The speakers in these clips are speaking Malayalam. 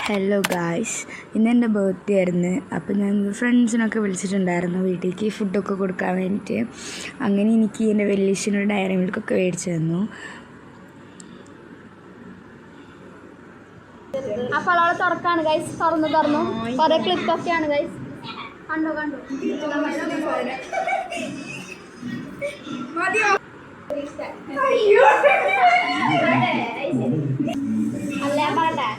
ഹലോ ഗായ്സ്, ഇന്നെൻ്റെ ബർത്ത്ഡേ ആയിരുന്നു. അപ്പോൾ ഞാൻ ഫ്രണ്ട്സിനൊക്കെ വിളിച്ചിട്ടുണ്ടായിരുന്നു വീട്ടിലേക്ക് ഫുഡൊക്കെ കൊടുക്കാൻ വേണ്ടിയിട്ട്. അങ്ങനെ എനിക്ക് എൻ്റെ വലിയച്ഛനൊരു ഡയറി മിൽക്കൊക്കെ മേടിച്ചു തന്നു. അപ്പോൾ അവളെ തുറക്കാണ് ഗൈസ്. തുറന്നു കുറേ ക്ലിപ്പൊക്കെയാണ് ഗൈസ്. കണ്ടോ അല്ലേ പറയട്ടെ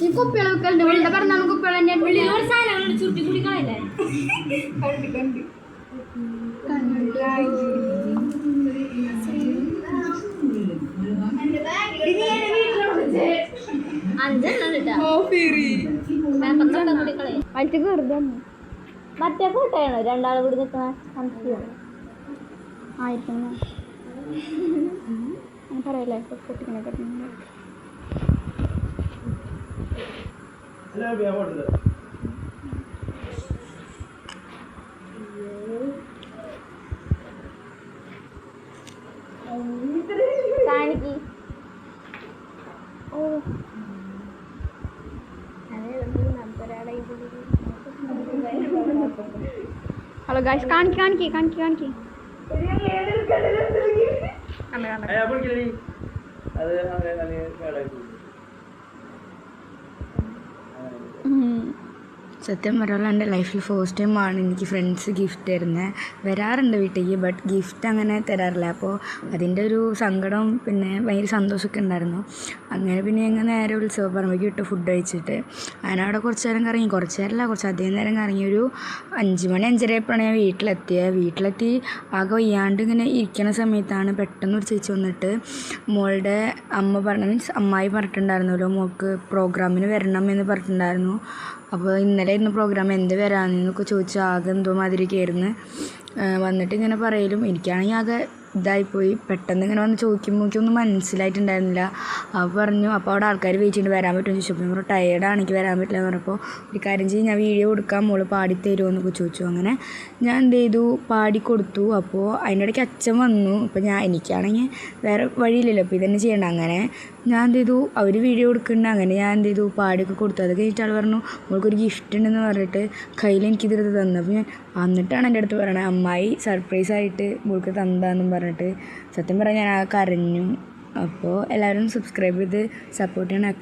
ഈ കുപ്പികളെ വെക്കലുണ്ട്. വീടിന്റെ പറഞ്ഞാൽ കുപ്പികൾ ചുരുട്ടി കുടിക്കളല്ലേ. മറ്റേ കൂട്ടാണോ രണ്ടാളും കൂടി നിൽക്കുന്ന ആയിരിക്കുന്നു പറയല്ലേ പൊട്ടിക്കണ കാണിക്ക്. ഓ ഹലോ ഗായ്സ്, കാണിക്ക് സത്യം പറയാനുള്ള എൻ്റെ ലൈഫിൽ ഫസ്റ്റ് ടൈമാണ് എനിക്ക് ഫ്രണ്ട്സ് ഗിഫ്റ്റ് തരുന്നത്. വരാറുണ്ട് വീട്ടിലേക്ക്, ബട്ട് ഗിഫ്റ്റ് അങ്ങനെ തരാറില്ല. അപ്പോൾ അതിൻ്റെ ഒരു സങ്കടവും പിന്നെ ഭയങ്കര സന്തോഷമൊക്കെ ഉണ്ടായിരുന്നു. അങ്ങനെ പിന്നെ ഞങ്ങൾ നേരെ ഉത്സവപ്പറമ്പേക്ക് വിട്ട് ഫുഡ് കഴിച്ചിട്ട് അങ്ങനെ അവിടെ കുറച്ച് നേരം കറങ്ങി. കുറച്ചധികം നേരം കറങ്ങി. ഒരു 5 മണി 5:30 ആയപ്പോഴാണ് ഞാൻ വീട്ടിലെത്തി ആകെ വയ്യാണ്ട് ഇങ്ങനെ ഇരിക്കുന്ന സമയത്താണ് പെട്ടെന്ന് ഒരു ചേച്ചി വന്നിട്ട് മോളുടെ അമ്മായി പറഞ്ഞിട്ടുണ്ടായിരുന്നല്ലോ മോൾക്ക് പ്രോഗ്രാമിന് വരണം എന്ന് പറഞ്ഞിട്ടുണ്ടായിരുന്നു. അപ്പോൾ ഇന്നലെ ഇരുന്ന് പ്രോഗ്രാം എന്ത് വരാമെന്നൊക്കെ ചോദിച്ചാൽ ആകെ എന്തോ മാതിരിയൊക്കെ ആയിരുന്നു. വന്നിട്ട് ഇങ്ങനെ പറയലും എനിക്കാണെങ്കിൽ ആകെ ഇതായിപ്പോയി. പെട്ടെന്ന് ഇങ്ങനെ വന്ന് ചോദിക്കുമ്പോൾ എനിക്കൊന്നും മനസ്സിലായിട്ടുണ്ടായിരുന്നില്ല. അപ്പോൾ അവിടെ ആൾക്കാർ വെയിറ്റ് ചെയ്തിട്ട് വരാൻ പറ്റുമെന്ന് ചോദിച്ചപ്പോൾ നമ്മൾ ടയേർഡാണ്, എനിക്ക് വരാൻ പറ്റില്ല എന്ന് പറഞ്ഞപ്പോൾ ഒരു കാര്യം ചെയ്ത് ഞാൻ വീഡിയോ കൊടുക്കാൻ മോള് പാടിത്തരുമോ എന്നൊക്കെ ചോദിച്ചു. അങ്ങനെ ഞാൻ എന്ത് ചെയ്തു, പാടിക്കൊടുത്തു. അപ്പോൾ അതിൻ്റെ ഇടയ്ക്ക് അച്ഛൻ വന്നു. അപ്പോൾ എനിക്കാണെങ്കിൽ വേറെ വഴിയില്ലല്ലോ, അപ്പോൾ ഇതന്നെ ചെയ്യണ്ട. അങ്ങനെ ഞാൻ എന്ത് ചെയ്തു, അവർ വീഡിയോ കൊടുക്കുന്നുണ്ട്. അങ്ങനെ ഞാൻ എന്ത് ചെയ്തു, പാടിയൊക്കെ കൊടുത്തു. അത് കഴിഞ്ഞിട്ട് ആൾ പറഞ്ഞു മോൾക്കൊരു ഗിഫ്റ്റ് ഉണ്ടെന്ന് പറഞ്ഞിട്ട് കയ്യിൽ എനിക്കിതെടുത്ത് തന്നു. അപ്പോൾ ഞാൻ എന്നിട്ടാണ് എൻ്റെ അടുത്ത് പറയണത് അമ്മായി സർപ്രൈസായിട്ട് മോൾക്ക് തന്നതാണെന്നും പറഞ്ഞിട്ട്. സത്യം പറഞ്ഞാൽ ഞാൻ ആ കരഞ്ഞു. അപ്പോൾ എല്ലാവരും സബ്സ്ക്രൈബ് ചെയ്ത് സപ്പോർട്ട് ചെയ്യണം.